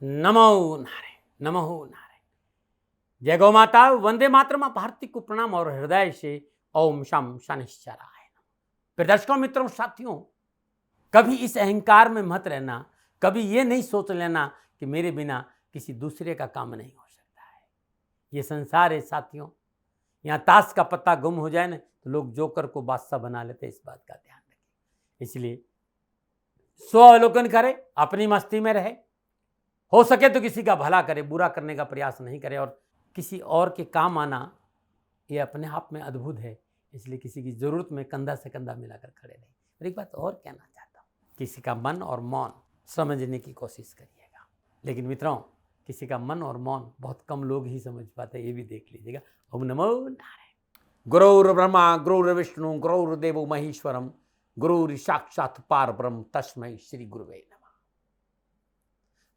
नमो नारायण, नमो नारायण। जय गौ माता, वंदे मातरम। भारती को प्रणाम और हृदय से ओम शम शनिश्चराय नमः। फिर दर्शकों, मित्रों, साथियों, कभी इस अहंकार में मत रहना। कभी ये नहीं सोच लेना कि मेरे बिना किसी दूसरे का काम नहीं हो सकता है। ये संसार है साथियों, यहाँ ताश का पत्ता गुम हो जाए ना तो लोग जोकर को बादशाह बना लेते। इस बात का ध्यान रखें। इसलिए स्व अवलोकन करे, अपनी मस्ती में रहे, हो सके तो किसी का भला करे, बुरा करने का प्रयास नहीं करे। और किसी और के काम आना ये अपने आप में अद्भुत है। इसलिए किसी की जरूरत में कंधा से कंधा मिलाकर खड़े रहे। और एक बात और कहना चाहता हूँ, किसी का मन और मौन समझने की कोशिश करिएगा। लेकिन मित्रों, किसी का मन और मौन बहुत कम लोग ही समझ पाते, ये भी देख लीजिएगा। ओम नमो नारायण। गुरुर्ब्रह्मा गुरुर्विष्णु गुरुर्देवो महेश्वरम, गुरुर् साक्षात् परब्रह्म तस्मै श्री गुरुवे नमः।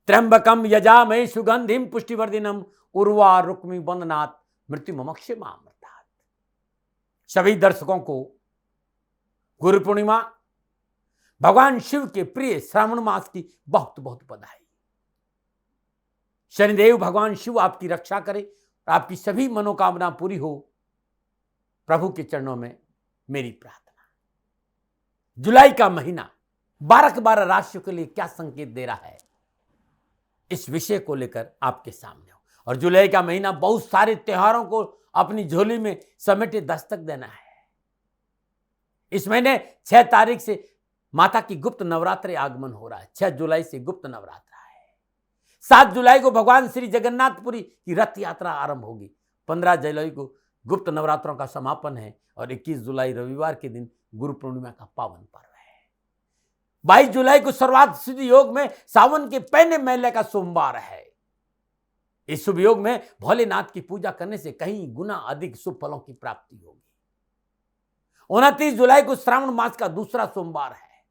त्र्यंबकम यजामहे सुगंधिम पुष्टिवर्धिनम, उर्वा रुक्मी बंदनाथ मृत्युमक्षमामृतात्। सभी दर्शकों को गुरु पूर्णिमा, भगवान शिव के प्रिय श्रावण मास की बहुत बहुत बधाई। शनिदेव भगवान शिव आपकी रक्षा करे और आपकी सभी मनोकामना पूरी हो, प्रभु के चरणों में मेरी प्रार्थना। जुलाई का महीना 12 राशियों के लिए क्या संकेत दे रहा है, इस विषय को लेकर आपके सामने हो। और जुलाई का महीना बहुत सारे त्योहारों को अपनी झोली में समेटे दस्तक देना है। इस महीने 6 तारीख से माता की गुप्त नवरात्रि आगमन हो रहा है। 6 जुलाई से गुप्त नवरात्रा है। 7 जुलाई को भगवान श्री जगन्नाथपुरी की रथ यात्रा आरंभ होगी। 15 जुलाई को गुप्त नवरात्रों का समापन है और 21 जुलाई रविवार के दिन गुरु पूर्णिमा का पावन पर्व है। 22 जुलाई को सर्वार्थ सिद्धि योग में सावन के पहले महीने का सोमवार है। इस शुभ योग में भोलेनाथ की पूजा करने से कहीं गुना अधिक शुभ फलों की प्राप्ति होगी। 29 जुलाई को श्रावण मास का दूसरा सोमवार है।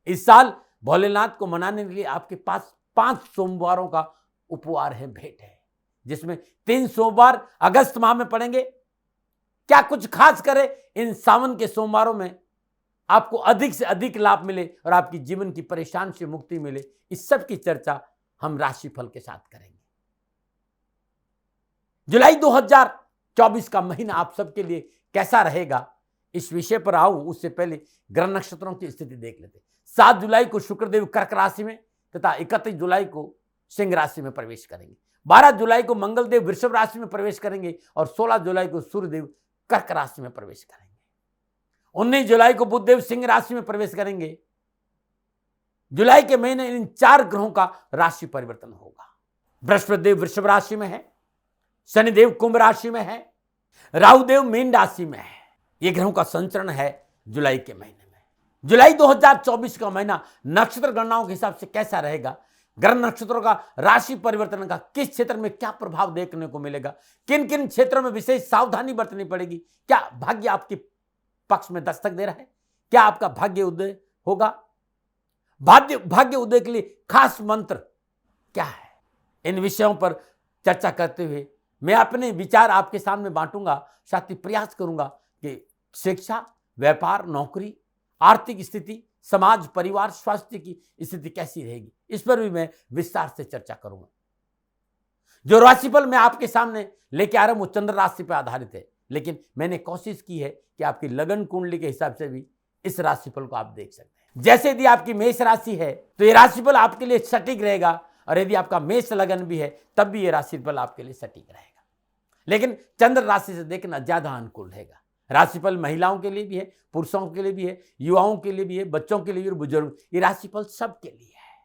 इस साल भोलेनाथ को मनाने के लिए आपके पास 5 सोमवारों का उपहार है, भेंट है, जिसमें 3 सोमवार अगस्त माह में पड़ेंगे। क्या कुछ खास करे इन सावन के सोमवारों में आपको अधिक से अधिक लाभ मिले और आपकी जीवन की परेशानी से मुक्ति मिले, इस सब की चर्चा हम राशिफल के साथ करेंगे। जुलाई 2024 का महीना आप सबके लिए कैसा रहेगा, इस विषय पर आऊं उससे पहले ग्रह नक्षत्रों की स्थिति देख लेते। 7 जुलाई को शुक्रदेव कर्क राशि में तथा 31 जुलाई को सिंह राशि में प्रवेश करेंगे। 12 जुलाई को मंगलदेव वृषभ राशि में प्रवेश करेंगे और 16 जुलाई को सूर्यदेव कर्क राशि में प्रवेश करेंगे। 19 जुलाई को बुधदेव सिंह राशि में प्रवेश करेंगे। जुलाई के महीने इन 4 ग्रहों का राशि परिवर्तन होगा। बृहस्पति देव वृषभ राशि में है, शनिदेव कुंभ राशि में है, राहुदेव मीन राशि में है। ये ग्रहों का संचरण है जुलाई के महीने में। जुलाई 2024 का महीना नक्षत्र गणनाओं के हिसाब से कैसा रहेगा, ग्रह नक्षत्रों का राशि परिवर्तन का किस क्षेत्र में क्या प्रभाव देखने को मिलेगा, किन किन क्षेत्रों में विशेष सावधानी बरतनी पड़ेगी, क्या भाग्य आपके पक्ष में दस्तक दे रहा है, क्या आपका भाग्य उदय होगा, भाग्य उदय के लिए खास मंत्र क्या है, इन विषयों पर चर्चा करते हुए मैं अपने विचार आपके सामने बांटूंगा। साथ ही प्रयास करूंगा कि शिक्षा, व्यापार, नौकरी, आर्थिक स्थिति, समाज, परिवार, स्वास्थ्य की स्थिति कैसी रहेगी, इस पर भी मैं विस्तार से चर्चा करूंगा। जो राशिफल मैं आपके सामने लेके आ रहा हूं वो चंद्र राशि पर आधारित है, लेकिन मैंने कोशिश की है कि आपकी लगन कुंडली के हिसाब से भी इस राशिफल को आप देख सकते हैं। जैसे यदि आपकी मेष राशि है तो ये राशिफल आपके लिए सटीक रहेगा, और यदि आपका मेष लगन भी है तब भी ये राशिफल आपके लिए सटीक रहेगा। लेकिन चंद्र राशि से देखना ज्यादा अनुकूल रहेगा। राशिफल महिलाओं के लिए भी है, पुरुषों के लिए भी है, युवाओं के लिए भी है, बच्चों के लिए भी और बुजुर्ग, ये राशिफल सबके लिए है।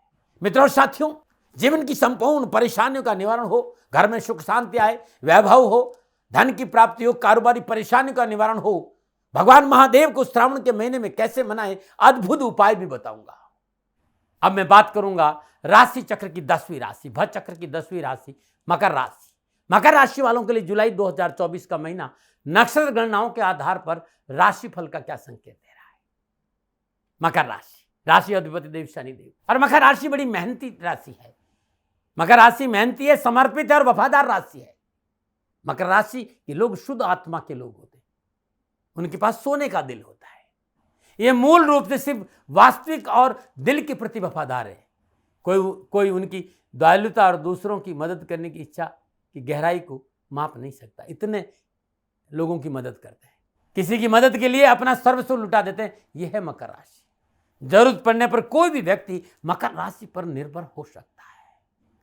मित्रों, साथियों, जीवन की संपूर्ण परेशानियों का निवारण हो, घर में सुख शांति आए, वैभव हो, धन की प्राप्ति हो, कारोबारी परेशानियों का निवारण हो, भगवान महादेव को श्रावण के महीने में कैसे मनाएं, अद्भुत उपाय भी बताऊंगा। अब मैं बात करूंगा राशि चक्र की 10वीं राशि, भर चक्र की 10वीं राशि मकर राशि। मकर राशि वालों के लिए जुलाई 2024 का महीना नक्षत्र गणनाओं के आधार पर राशिफल का क्या संकेत दे रहा है। मकर राशि, राशि अधिपति देव शनिदेव, और मकर राशि बड़ी मेहनती राशि है। मकर राशि मेहनती है, समर्पित है और वफादार राशि है। मकर राशि के लोग शुद्ध आत्मा के लोग होते हैं, उनके पास सोने का दिल होता है। ये मूल रूप से सिर्फ वास्तविक और दिल के प्रति वफादार है। कोई उनकी दयालुता और दूसरों की मदद करने की इच्छा की गहराई को माप नहीं सकता। इतने लोगों की मदद करते हैं, किसी की मदद के लिए अपना सर्वस्व लुटा देते हैं। यह है मकर राशि। जरूरत पड़ने पर कोई भी व्यक्ति मकर राशि पर निर्भर हो सकता है।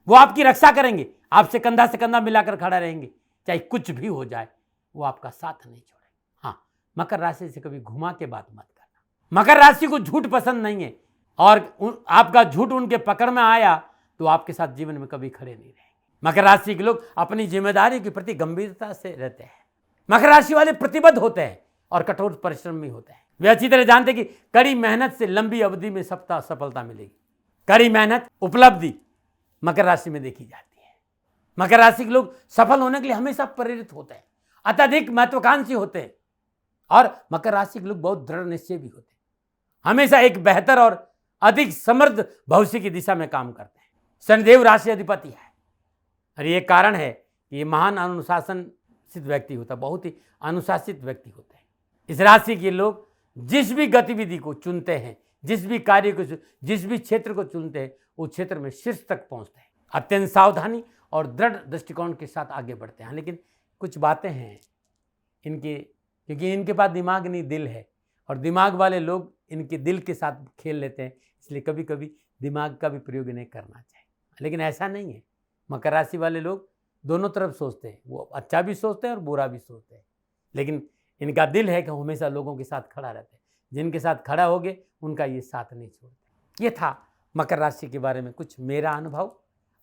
वो आपकी रक्षा करेंगे, आपसे कंधा से कंधा मिलाकर खड़ा रहेंगे, चाहे कुछ भी हो जाए वो आपका साथ नहीं छोड़ेंगे। हाँ, मकर राशि से कभी घुमा के बात मत करना। मकर राशि को झूठ पसंद नहीं है और आपका झूठ उनके पकड़ में आया तो आपके साथ जीवन में कभी खड़े नहीं रहेंगे। मकर राशि के लोग अपनी जिम्मेदारी के प्रति गंभीरता से रहते हैं। मकर राशि वाले प्रतिबद्ध होते हैं और कठोर परिश्रमी होते हैं। वे अच्छी तरह जानते हैं कि कड़ी मेहनत से लंबी अवधि में सफलता मिलेगी। कड़ी मेहनत, उपलब्धि मकर राशि में देखी जाती है। मकर राशि के लोग सफल होने के लिए हमेशा प्रेरित होते हैं, अत्यधिक महत्वाकांक्षी होते हैं और मकर राशि के लोग बहुत दृढ़ निश्चय भी होते हैं। हमेशा एक बेहतर और अधिक समृद्ध भविष्य की दिशा में काम करते हैं। शनिदेव राशि अधिपति है और ये कारण है कि ये महान अनुशासित व्यक्ति होता है, बहुत ही अनुशासित व्यक्ति होते हैं। इस राशि के लोग जिस भी गतिविधि को चुनते हैं, जिस भी कार्य को, जिस भी क्षेत्र को चुनते हैं, उस क्षेत्र में शीर्ष तक पहुंचते हैं। अत्यंत सावधानी और दृढ़ दृष्टिकोण के साथ आगे बढ़ते हैं। लेकिन कुछ बातें हैं इनके, क्योंकि इनके पास दिमाग नहीं दिल है और दिमाग वाले लोग इनके दिल के साथ खेल लेते हैं, इसलिए कभी कभी दिमाग का भी प्रयोग नहीं करना चाहिए। लेकिन ऐसा नहीं है, मकर राशि वाले लोग दोनों तरफ सोचते हैं, वो अच्छा भी सोचते हैं और बुरा भी सोचते हैं। लेकिन इनका दिल है कि हमेशा लोगों के साथ खड़ा रहते हैं। जिनके साथ खड़ा होगे उनका ये साथ नहीं छोड़ते। ये था मकर राशि के बारे में कुछ मेरा अनुभव।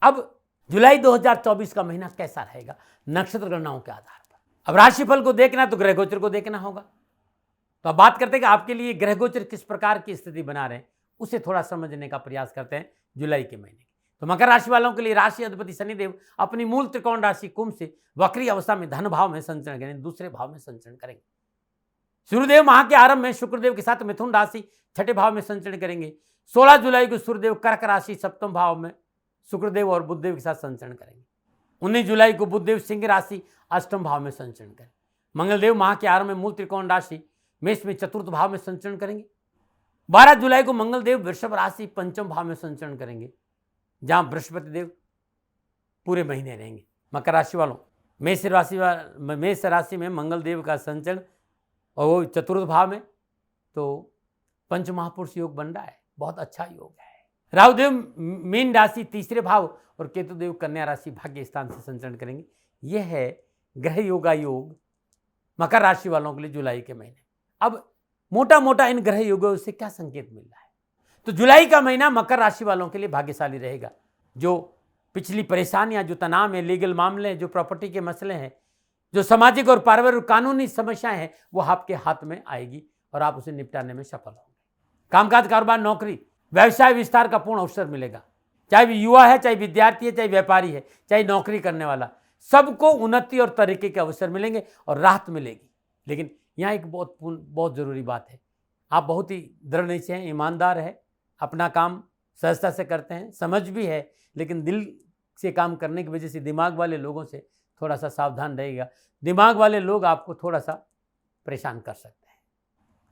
अब जुलाई 2024 का महीना कैसा रहेगा नक्षत्र गणनाओं के आधार पर। अब राशिफल को देखना तो ग्रह गोचर को देखना होगा। तो अब बात करते हैं कि आपके लिए ग्रह गोचर किस प्रकार की स्थिति बना रहे हैं, उसे थोड़ा समझने का प्रयास करते हैं जुलाई के महीने। तो मकर राशि वालों के लिए राशि अधिपति शनिदेव अपनी मूल त्रिकोण राशि कुंभ से वक्री अवस्था में धन भाव में संचरण करेंगे, दूसरे भाव में संचरण करेंगे। सूर्यदेव माह के आरंभ में शुक्रदेव के साथ मिथुन राशि छठे भाव में संचरण करेंगे। 16 जुलाई को सूर्यदेव कर्क राशि सप्तम भाव में शुक्रदेव और बुधदेव के साथ संचरण करेंगे। 19 जुलाई को बुधदेव सिंह राशि अष्टम भाव में संचरण करेंगे। मंगलदेव माह के आरंभ में मूल त्रिकोण राशि मेष में चतुर्थ भाव में संचरण करेंगे। 12 जुलाई को मंगलदेव वृषभ राशि पंचम भाव में संचरण करेंगे, जहां बृहस्पति देव पूरे महीने रहेंगे। मकर राशि वालों, मेष राशि में मंगल देव का संचरण और वो चतुर्थ भाव में, तो पंच महापुरुष योग बन रहा है, बहुत अच्छा योग है। राहुदेव मीन राशि तीसरे भाव और केतुदेव कन्या राशि भाग्य स्थान से संचरण करेंगे। यह है ग्रह योगा योग मकर राशि वालों के लिए जुलाई के महीने। अब मोटा मोटा इन ग्रह योगों से क्या संकेत मिल रहा है, तो जुलाई का महीना मकर राशि वालों के लिए भाग्यशाली रहेगा। जो पिछली परेशानियां, जो तनाव है, लीगल मामले, जो प्रॉपर्टी के मसले हैं, जो सामाजिक और पारिवारिक कानूनी समस्याएं हैं, वो आपके हाथ में आएगी और आप उसे निपटाने में सफल होंगे। कामकाज, कारोबार, नौकरी, व्यवसाय विस्तार का पूर्ण अवसर मिलेगा। चाहे वो युवा है, चाहे विद्यार्थी है, चाहे व्यापारी है, चाहे नौकरी करने वाला, सबको उन्नति और तरक्की के अवसर मिलेंगे और राहत मिलेगी। लेकिन यहाँ एक बहुत जरूरी बात है, आप बहुत ही दृढ़ निश्चय हैं, ईमानदार है, अपना काम सहजता से करते हैं, समझ भी है, लेकिन दिल से काम करने की वजह से दिमाग वाले लोगों से थोड़ा सा सावधान रहेगा। दिमाग वाले लोग आपको थोड़ा सा परेशान कर सकते हैं।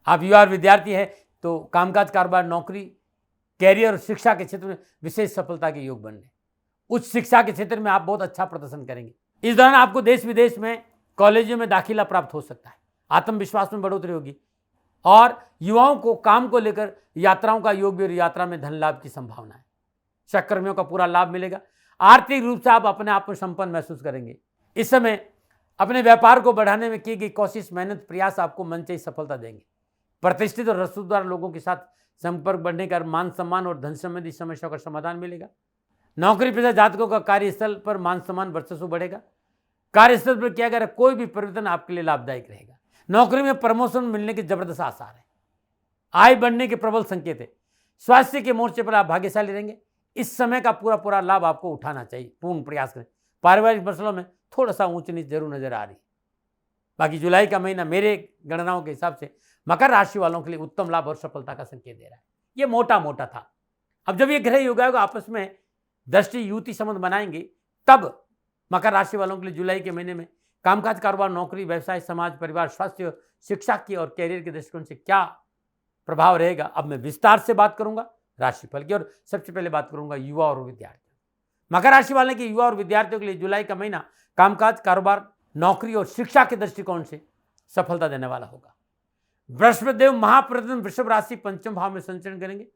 आप युवा और विद्यार्थी हैं तो कामकाज, कारोबार, नौकरी, कैरियर और शिक्षा के क्षेत्र में विशेष सफलता के योग बनने, उच्च शिक्षा के क्षेत्र में आप बहुत अच्छा प्रदर्शन करेंगे। इस दौरान आपको देश विदेश में कॉलेजों में दाखिला प्राप्त हो सकता है, आत्मविश्वास में बढ़ोतरी होगी और युवाओं को काम को लेकर यात्राओं का योग भी और यात्रा में धन लाभ की संभावना है। सहकर्मियों का पूरा लाभ मिलेगा। आर्थिक रूप से आप अपने आप को संपन्न महसूस करेंगे। इस समय अपने व्यापार को बढ़ाने में की गई कोशिश, मेहनत, प्रयास आपको मनचाही सफलता देंगे। प्रतिष्ठित और रसूखदार लोगों के साथ संपर्क बढ़ने का मान सम्मान और धन संबंधी समस्याओं का समाधान मिलेगा। नौकरी पेशा जातकों का कार्यस्थल पर मान सम्मान वर्चस्व बढ़ेगा। कार्यस्थल पर किया गया कोई भी परिवर्तन आपके लिए लाभदायक रहेगा। नौकरी में प्रमोशन मिलने के जबरदस्त आसार है। आय बढ़ने के प्रबल संकेत है। स्वास्थ्य के मोर्चे पर आप भाग्यशाली रहेंगे। इस समय का पूरा लाभ आपको उठाना चाहिए, पूर्ण प्रयास करें। पारिवारिक मसलों में थोड़ा सा ऊंच नीच जरूर नजर आ रही। बाकी जुलाई का महीना मेरे गणनाओं के हिसाब से मकर राशि वालों के लिए उत्तम लाभ और सफलता का संकेत दे रहा है। ये मोटा मोटा था। अब जब ये ग्रह योग आपस में दृष्टि युति संबंध बनाएंगे, तब मकर राशि वालों के लिए जुलाई के महीने में कामकाज, कारोबार, नौकरी, व्यवसाय, समाज, परिवार, स्वास्थ्य, शिक्षा की और कैरियर के दृष्टिकोण से क्या प्रभाव रहेगा, अब मैं विस्तार से बात करूंगा राशिफल की। और सबसे पहले बात करूंगा युवा और विद्यार्थी। मकर राशि वाले के युवा और विद्यार्थियों के लिए जुलाई का महीना कामकाज, कारोबार, नौकरी और शिक्षा के दृष्टिकोण से सफलता देने वाला होगा। बृहस्पति देव महाप्रतिदिन वृषभ राशि पंचम भाव में संचरण करेंगे।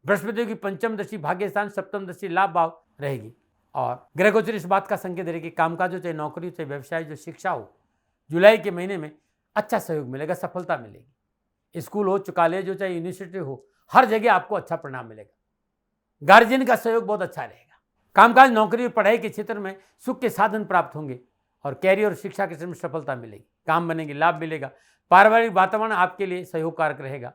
बृहस्पति देव की पंचम दृष्टि भाग्य स्थान, सप्तम दृष्टि लाभ भाव रहेगी और ग्रह गोचर इस बात का संकेत दे रही कि कामकाज हो, चाहे नौकरी हो, चाहे व्यवसाय, जो शिक्षा हो, जुलाई के महीने में अच्छा सहयोग मिलेगा, सफलता मिलेगी। स्कूल हो, कॉलेज हो, चाहे यूनिवर्सिटी हो, हर जगह आपको अच्छा परिणाम मिलेगा। गार्जियन का सहयोग बहुत अच्छा रहेगा। कामकाज, नौकरी और पढ़ाई के क्षेत्र में सुख के साधन प्राप्त होंगे और कैरियर और शिक्षा के क्षेत्र में सफलता मिलेगी, काम बनेगी, लाभ मिलेगा। पारिवारिक वातावरण आपके लिए सहयोग कारक रहेगा।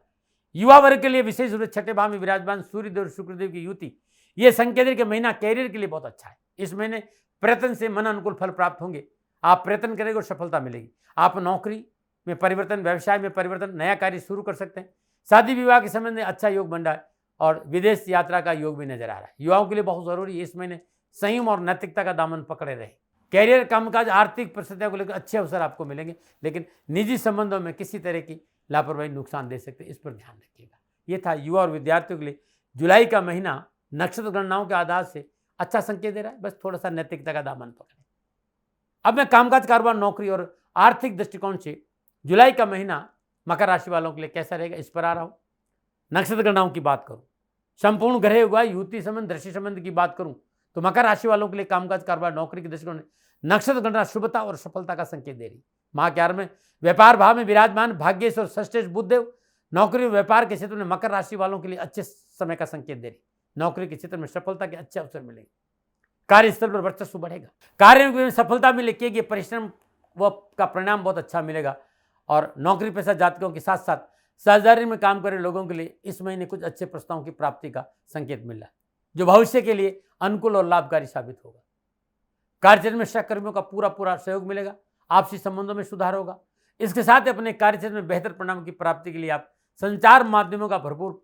युवा वर्ग के लिए विशेष रूप से छठे भाव में विराजमान सूर्यदेव और शुक्रदेव की युति, यह संकेत है कि महीना कैरियर के लिए बहुत अच्छा है। इस महीने प्रयत्न से मन अनुकूल फल प्राप्त होंगे। आप प्रयत्न करेंगे और सफलता मिलेगी। आप नौकरी में परिवर्तन, व्यवसाय में परिवर्तन, नया कार्य शुरू कर सकते हैं। शादी विवाह के संबंध में अच्छा योग बन रहा है और विदेश यात्रा का योग भी नजर आ रहा है। युवाओं के लिए बहुत जरूरी है इस महीने संयम और नैतिकता का दामन पकड़े रहे। कैरियर, कामकाज, आर्थिक परिस्थितियों को लेकर अच्छे अवसर आपको मिलेंगे, लेकिन निजी संबंधों में किसी तरह की लापरवाही नुकसान दे सकते हैं, इस पर ध्यान रखिएगा। ये था युवा और विद्यार्थियों के लिए जुलाई का महीना नक्षत्र गणनाओं के आधार से अच्छा संकेत दे रहा है। बस थोड़ा सा नैतिकता का दामन पकड़े। अब मैं कामकाज, कारोबार, नौकरी और आर्थिक दृष्टिकोण से जुलाई का महीना मकर राशि वालों के लिए कैसा रहेगा, इस पर आ रहा हूं। नक्षत्र गणनाओं की बात करूं, संपूर्ण ग्रह हुआ युति संबंध, दृष्टि संबंध की बात करूं तो मकर राशि वालों के लिए कामकाज, कारोबार, नौकरी के दृष्टिकोण नक्षत्र गणना शुभता और सफलता का संकेत दे रही। माह के आरंभ में व्यापार भाव में विराजमान भाग्येश और षष्ठेश बुधदेव नौकरी और व्यापार के क्षेत्र में मकर राशि वालों के लिए अच्छे समय का संकेत दे रही। नौकरी के क्षेत्र में सफलता के अच्छे अवसर मिलेंगे। कार्यस्थल पर वर्चस्व बढ़ेगा। कार्य में सफलता मिलेगी, परिश्रम का परिणाम बहुत अच्छा मिलेगा और नौकरी पेशा जातकों के साथ साथ साझेदारी में काम कर रहे लोगों के लिए इस महीने कुछ अच्छे प्रस्तावों की प्राप्ति का संकेत मिल रहा है, जो भविष्य के लिए अनुकूल और लाभकारी साबित होगा। कार्यक्षेत्र में सहकर्मियों का पूरा सहयोग मिलेगा। आपसी संबंधों में सुधार होगा। इसके साथ ही अपने कार्यक्षेत्र में बेहतर परिणाम की प्राप्ति के लिए आप संचार माध्यमों का भरपूर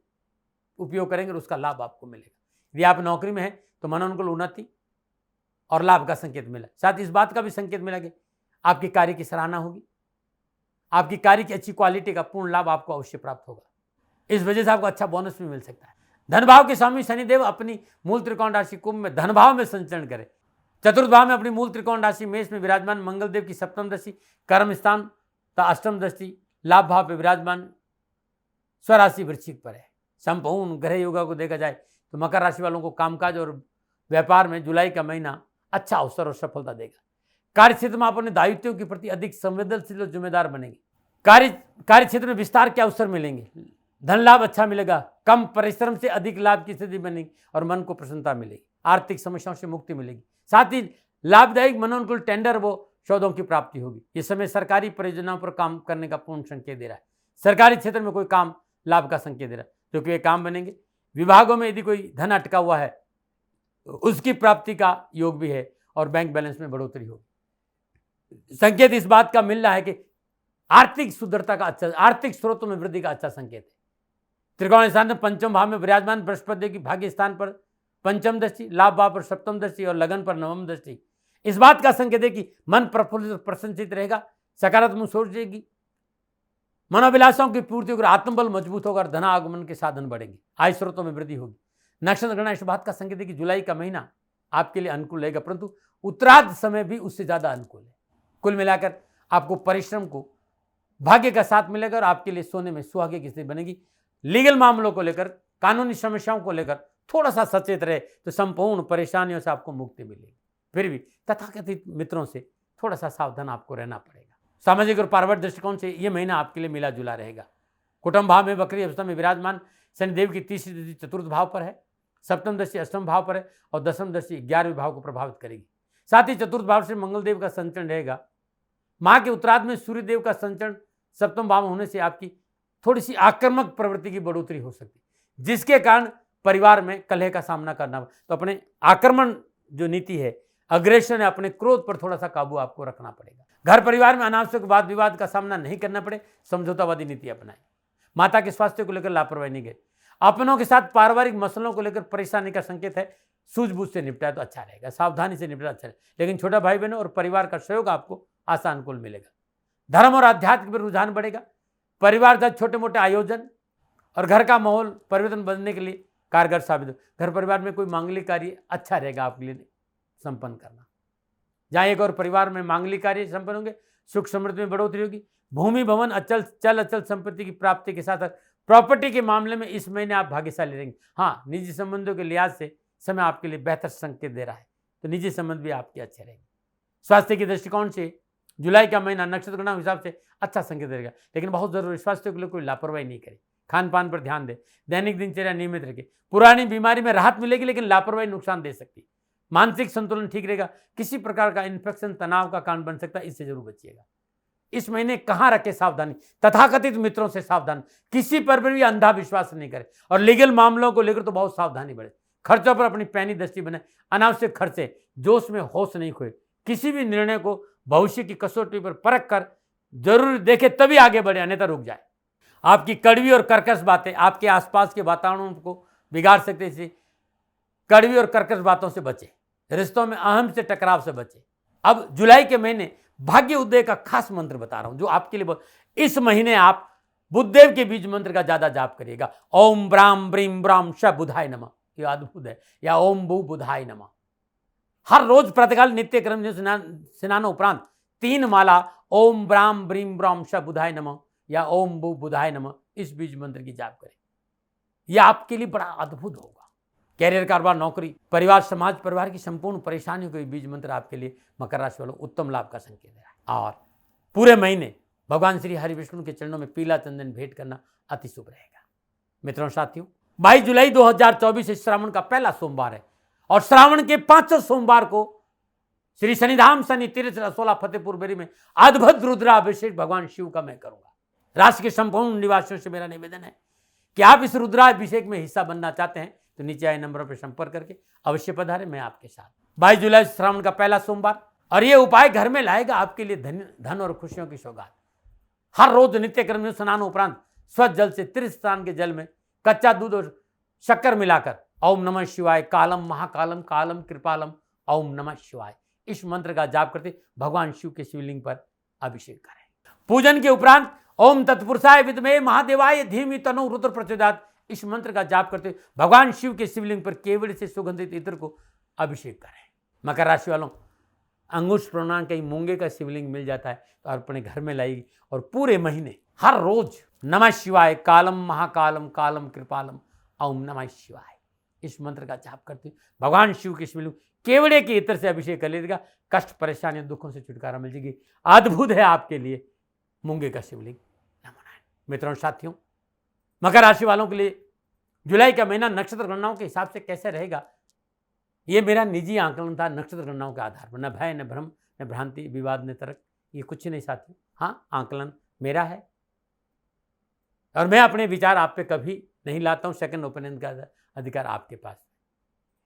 उपयोग करेंगे और उसका लाभ आपको मिलेगा। यदि आप नौकरी में हैं तो मनोनुकूल उन्नति और लाभ का संकेत मिला। साथ ही इस बात का भी संकेत मिला कि आपके कार्य की सराहना होगी। आपकी कार्य की अच्छी क्वालिटी का पूर्ण लाभ आपको अवश्य प्राप्त होगा। इस वजह से आपको अच्छा बोनस भी मिल सकता है। धन भाव के स्वामी शनिदेव अपनी मूल त्रिकोण राशि कुंभ में धन भाव में संचरण करें। चतुर्थ भाव में अपनी मूल त्रिकोण राशि मेष में विराजमान मंगल देव की सप्तम दृष्टि, कर्म स्थान तथा अष्टम दृष्टि लाभ भाव पर विराजमान स्वराशि वृश्चिक पर है। संपूर्ण ग्रह योगा को देखा जाए तो मकर राशि वालों को कामकाज और व्यापार में जुलाई का महीना अच्छा अवसर और सफलता देगा। कार्य क्षेत्र में आप अपने दायित्वों के प्रति अधिक संवेदनशील और जिम्मेदार बनेंगे। कार्य क्षेत्र में विस्तार के अवसर मिलेंगे। धन लाभ अच्छा मिलेगा। कम परिश्रम से अधिक लाभ की स्थिति बनेगी और मन को प्रसन्नता मिलेगी। आर्थिक समस्याओं से मुक्ति मिलेगी। साथ ही लाभदायक मनोनुकूल टेंडर व सौदों की प्राप्ति होगी। इस समय सरकारी परियोजनाओं पर काम करने का पूर्ण संकेत दे रहा है। सरकारी क्षेत्र में कोई काम लाभ का संकेत दे रहा है, क्योंकि ये काम बनेंगे। विभागों में यदि कोई धन अटका हुआ है उसकी प्राप्ति का योग भी है और बैंक बैलेंस में बढ़ोतरी होगी। संकेत इस बात का मिल रहा है कि आर्थिक सुदृढ़ता का अच्छा, आर्थिक स्रोतों में वृद्धि का अच्छा संकेत है। त्रिकोण स्थान में पंचम भाव में विराजमान बृहस्पति की भाग्य स्थान पर पंचम दृष्टि, लाभ भाव पर सप्तम दृष्टि और लगन पर नवम दृष्टि इस बात का संकेत है कि मन प्रफुल्लित प्रसन्नचित रहेगा, सकारात्मक सोचेगी, मनोभिलाषाओं की पूर्ति होकर आत्मबल मजबूत होगा और धनागमन के साधन बढ़ेंगे। आय स्रोतों में वृद्धि होगी। नक्षत्र गणना इस बात का संकेत है कि जुलाई का महीना आपके लिए अनुकूल रहेगा, परंतु उत्तरार्ध समय भी उससे ज्यादा अनुकूल है। कुल मिलाकर आपको परिश्रम को भाग्य का साथ मिलेगा और आपके लिए सोने में सुहागे की स्थिति बनेगी। लीगल मामलों को लेकर, कानूनी समस्याओं को लेकर थोड़ा सा सचेत रहे तो संपूर्ण परेशानियों से आपको मुक्ति मिलेगी। फिर भी तथाकथित मित्रों से थोड़ा सा सावधान आपको रहना पड़ेगा। सामाजिक और पारिवारिक दृष्टिकोण से यह महीना आपके लिए मिला जुला रहेगा। कुटुंब भाव में वक्री अवस्था में विराजमान शनिदेव की तीसरी दृष्टि चतुर्थ भाव पर है, सप्तम दृष्टि अष्टम भाव पर है और दसम दृष्टि 11वें भाव को प्रभावित करेगी। साथ ही चतुर्थ भाव से मंगल देव का संचरण रहेगा। माह के उत्तरार्ध में सूर्य देव का संचरण सप्तम भाव में होने से आपकी थोड़ी सी आक्रामक प्रवृत्ति की बढ़ोतरी हो सकती है, जिसके कारण परिवार में कलह का सामना करना। तो अपने आक्रमण जो नीति है, अग्रेशन है, अपने क्रोध पर थोड़ा सा काबू आपको रखना पड़ेगा। घर परिवार में अनावश्यक वाद विवाद का सामना नहीं करना पड़े, समझौतावादी नीति अपनाएं। माता के स्वास्थ्य को लेकर लापरवाही नहीं गए। अपनों के साथ पारिवारिक मसलों को लेकर परेशानी का संकेत है। सूझबूझ से निपटाए तो अच्छा रहेगा, सावधानी से निपटा अच्छा रहेगा। लेकिन छोटा भाई बहनों और परिवार का सहयोग आपको आसान अनुकूल मिलेगा। धर्म और आध्यात्म पर रुझान बढ़ेगा। परिवार का छोटे मोटे आयोजन और घर का माहौल परिवर्तन बनने के लिए कारगर साबित हो। घर परिवार में कोई मांगलिक कार्य अच्छा रहेगा आपके लिए। संपन्न करना। जहां एक और परिवार में मांगलिक कार्य संपन्न होंगे, सुख समृद्धि में बढ़ोतरी होगी। भूमि भवन अचल संपत्ति की प्राप्ति के साथ साथ प्रॉपर्टी के मामले में इस महीने आप भाग्यशाली रहेंगे। हाँ, निजी संबंधों के लिहाज से समय आपके लिए बेहतर संकेत दे रहा है, तो निजी संबंध भी आपके अच्छे रहेंगे। स्वास्थ्य के दृष्टिकोण से जुलाई का महीना नक्षत्र गणना हिसाब से अच्छा संकेत देगा, लेकिन बहुत जरूरी स्वास्थ्य के लिए कोई लापरवाही नहीं करे। खान पान पर ध्यान दे, दैनिक दिनचर्या नियमित रखे। पुरानी बीमारी में राहत मिलेगी, लेकिन लापरवाही नुकसान दे सकती है। मानसिक संतुलन ठीक रहेगा। किसी प्रकार का इन्फेक्शन तनाव का कारण बन सकता है, इससे जरूर बचिएगा। इस महीने कहां रखे सावधानी, तथाकथित मित्रों से सावधान, किसी पर भी अंधा विश्वास नहीं करे, और लीगल मामलों को लेकर तो बहुत सावधानी बढ़े। खर्चों पर अपनी पैनी दृष्टि बनाए, अनावश्यक खर्चे, जोश में होश नहीं खोए। किसी भी निर्णय को भविष्य की कसौटी पर परख कर जरूर देखे तभी आगे बढ़े, अन्यथा रुक जाए। आपकी कड़वी और कर्कश बातें आपके आसपास के वातावरण को बिगाड़ सकते, इसलिए कड़वी और कर्कश बातों से बचे। रिश्तों में अहम से टकराव से बचे। अब जुलाई के महीने भाग्य उदय का खास मंत्र बता रहा हूं, जो आपके लिए इस महीने आप बुद्धदेव के बीज मंत्र का ज्यादा जाप करिएगा। ओम ब्राम ब्रीम ब्राम श बुधाय नमः, यह अद्भुत है, या ओम भू बुधाय नमः। हर रोज प्रातःकाल नित्य क्रम स्नान उपरांत 3 माला ओम ब्राम ब्रीम ब्राम श बुधाय नमः या ओम भू बुधाय नमः इस बीज मंत्र की जाप करें। यह आपके लिए बड़ा अद्भुत होगा। कैरियर, कारोबार, नौकरी, परिवार, समाज, परिवार की संपूर्ण परेशानियों के बीज मंत्र आपके लिए मकर राशि वालों उत्तम लाभ का संकेत दे रहा है। और पूरे महीने भगवान श्री हरि विष्णु के चरणों में पीला चंदन भेंट करना अति शुभ रहेगा। मित्रों, साथियों, 22 जुलाई 2024 श्रावण का पहला सोमवार है, और श्रावण के 5 सोमवार को श्री शनिधाम शनि तीर्थ रसोला फतेहपुर बेरी में अद्भुत रुद्राभिषेक भगवान शिव का मैं करूंगा। राशि के संपूर्ण निवासियों से मेरा निवेदन है कि आप इस रुद्राभिषेक में हिस्सा बनना चाहते हैं तो नीचे आए नंबरों पर संपर्क करके अवश्य पधारें, मैं आपके साथ। 22 जुलाई श्रावण का पहला सोमवार, और यह उपाय घर में लाएगा आपके लिए धन और खुशियों की सौगात। हर रोज नित्य क्रम में स्नान उपरांत स्वच्छ जल से तीर्थ स्नान के जल में कच्चा दूध और शक्कर मिलाकर ओम नमः शिवाय कालम महाकालम कालम कृपालम ओम नमः शिवाय इस मंत्र का जाप करते भगवान शिव के शिवलिंग पर अभिषेक करें। पूजन के उपरांत ओम तत्पुरुषाय विद्महे महादेवाय धीमहि तन्नो रुद्र प्रचोदयात् इस मंत्र का जाप करते भगवान शिव के शिवलिंग पर केवड़ से सुगंधित इत्र को अभिषेक करें। मकर राशि वालों, अंगुश प्रमाण कहीं मूंगे का शिवलिंग मिल जाता है तो अपने घर में लाइए, और पूरे महीने हर रोज नमः शिवाय कालम महाकालम कालम कृपालम ओम नमः शिवाय इस मंत्र का जाप करते भगवान शिव के शिवलिंग केवड़े के इत्र से अभिषेक कर लीजिएगा। कष्ट, परेशानियों, दुखों से छुटकारा मिल जाएगी। अद्भुत है आपके लिए मूंगे का शिवलिंग नमन है। मित्रों, साथियों, मकर राशि वालों के लिए जुलाई का महीना नक्षत्र गणनाओं के हिसाब से कैसे रहेगा, ये मेरा निजी आकलन था नक्षत्र गणनाओं के आधार पर। न भय, न भ्रम, न भ्रांति, विवाद, न तर्क, ये कुछ नहीं साथियों। हाँ, आकलन मेरा है और मैं अपने विचार आप पे कभी नहीं लाता हूँ। सेकंड ओपिनियन का अधिकार आपके पास।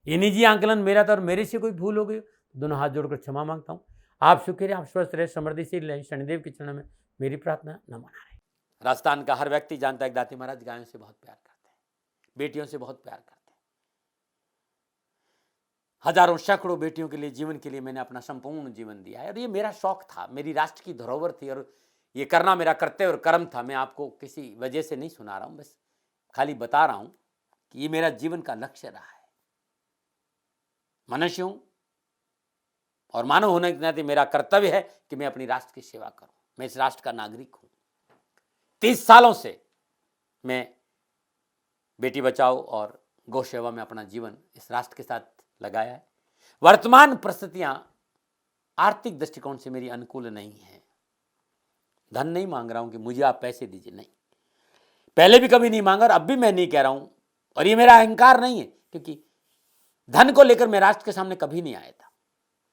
ये निजी आकलन मेरा था और मेरे से कोई भूल हो गई तो दोनों हाथ जोड़कर क्षमा मांगता हूँ। आप सुखी रहे, आप स्वस्थ रहे, समृद्धिशील रहे, शनिदेव के चरणों में मेरी प्रार्थना न मना रहे। राजस्थान का हर व्यक्ति जानता है कि दाती महाराज गायों से बहुत प्यार करते हैं, बेटियों से बहुत प्यार करते हैं। हजारों सैकड़ों बेटियों के लिए, जीवन के लिए मैंने अपना संपूर्ण जीवन दिया है, और ये मेरा शौक था, मेरी राष्ट्र की धरोहर थी, और ये करना मेरा कर्तव्य और कर्म था। मैं आपको किसी वजह से नहीं सुना रहा हूं, बस खाली बता रहा हूं कि ये मेरा जीवन का लक्ष्य रहा है। मनुष्य हूं और मानव होने के नाते मेरा कर्तव्य है कि मैं अपनी राष्ट्र की सेवा करूं। मैं इस राष्ट्र का नागरिक हूं। 30 सालों से मैं बेटी बचाओ और गौ सेवा में अपना जीवन इस राष्ट्र के साथ लगाया है। वर्तमान परिस्थितियां आर्थिक दृष्टिकोण से मेरी अनुकूल नहीं है। धन नहीं मांग रहा हूं कि मुझे आप पैसे दीजिए, नहीं, पहले भी कभी नहीं मांगा और अब भी मैं नहीं कह रहा हूं, और ये मेरा अहंकार नहीं है, क्योंकि धन को लेकर मैं राष्ट्र के सामने कभी नहीं आया था।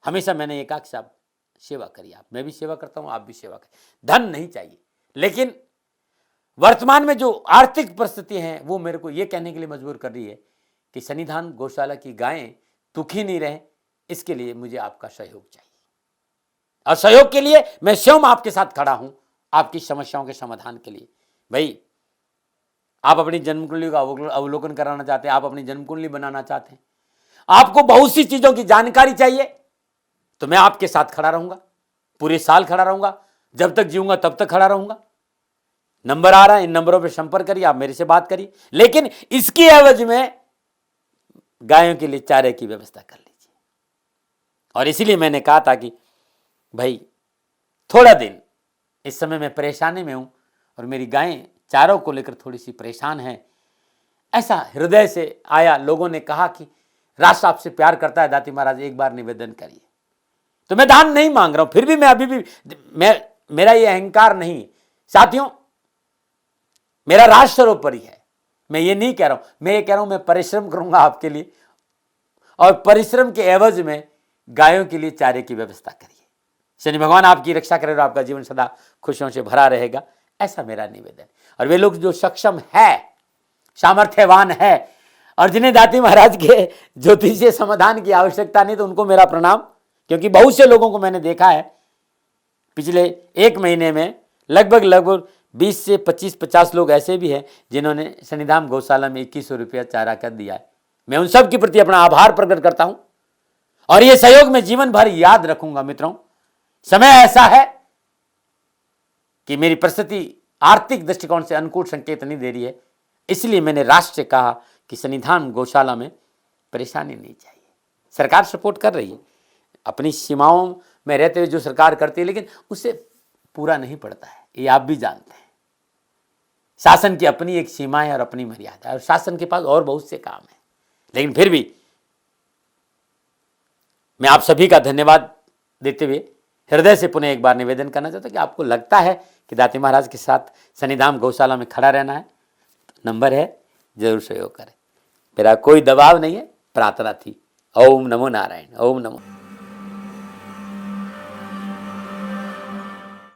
हमेशा मैंने ये कहा कि साहब सेवा करिए, आप, मैं भी सेवा करता हूं, आप भी सेवा करें, धन नहीं चाहिए। लेकिन वर्तमान में जो आर्थिक परिस्थिति हैं वो मेरे को ये कहने के लिए मजबूर कर रही है कि सन्निधान गौशाला की गायें दुखी नहीं रहे, इसके लिए मुझे आपका सहयोग चाहिए, और सहयोग के लिए मैं स्वयं आपके साथ खड़ा हूं, आपकी समस्याओं के समाधान के लिए। भाई, आप अपनी जन्म कुंडली का अवलोकन कराना चाहते हैं, आप अपनी जन्म कुंडली बनाना चाहते हैं, आपको बहुत सी चीजों की जानकारी चाहिए, तो मैं आपके साथ खड़ा रहूंगा, पूरे साल खड़ा रहूंगा, जब तक जीऊंगा तब तक खड़ा रहूंगा। नंबर आ रहा है, इन नंबरों पे संपर्क करिए, आप मेरे से बात करिए, लेकिन इसकी एवज में गायों के लिए चारे की व्यवस्था कर लीजिए। और इसीलिए मैंने कहा था कि भाई थोड़ा दिन इस समय मैं परेशानी में हूं और मेरी गायें चारों को लेकर थोड़ी सी परेशान है। ऐसा हृदय से आया, लोगों ने कहा कि राष्ट्र आपसे प्यार करता है दाती महाराज, एक बार निवेदन करिए। तो मैं दान नहीं मांग रहा हूं, फिर भी मैं अभी भी मेरा ये अहंकार नहीं साथियों, मेरा राष्ट्र सर्वोपरि है। मैं ये नहीं कह रहा हूं, मैं ये कह रहा हूं मैं परिश्रम करूंगा आपके लिए, और परिश्रम के एवज में गायों के लिए चारे की व्यवस्था करिए। शनि भगवान आपकी रक्षा करे और आपका जीवन सदा खुशियों से भरा रहेगा, ऐसा मेरा निवेदन। और वे लोग जो सक्षम है, सामर्थ्यवान है और जिन्हें दाती महाराज के ज्योतिषीय समाधान की आवश्यकता नहीं, तो उनको मेरा प्रणाम। क्योंकि बहुत से लोगों को मैंने देखा है पिछले एक महीने में लगभग 20 से 25-50 लोग ऐसे भी हैं जिन्होंने शनिधाम गौशाला में 2100 रुपया चारा कर दिया है। मैं उन सब के प्रति अपना आभार प्रकट करता हूं और ये सहयोग मैं जीवन भर याद रखूंगा। मित्रों, समय ऐसा है कि मेरी परिस्थिति आर्थिक दृष्टिकोण से अनुकूल संकेत नहीं दे रही है, इसलिए मैंने राष्ट्र से कहा कि शनिधाम गौशाला में परेशानी नहीं चाहिए। सरकार सपोर्ट कर रही है, अपनी सीमाओं में रहते हुए जो सरकार करती है, लेकिन उससे पूरा नहीं पड़ता है, ये आप भी जानते हैं। शासन की अपनी एक सीमा है और अपनी मर्यादा है, और शासन के पास और बहुत से काम है। लेकिन फिर भी मैं आप सभी का धन्यवाद देते हुए हृदय से पुनः एक बार निवेदन करना चाहता हूं कि आपको लगता है कि दाती महाराज के साथ शनिधाम गौशाला में खड़ा रहना है, तो नंबर है, जरूर सहयोग करें। मेरा कोई दबाव नहीं है, प्रार्थना थी। ओम नमो नारायण। ओम नमो।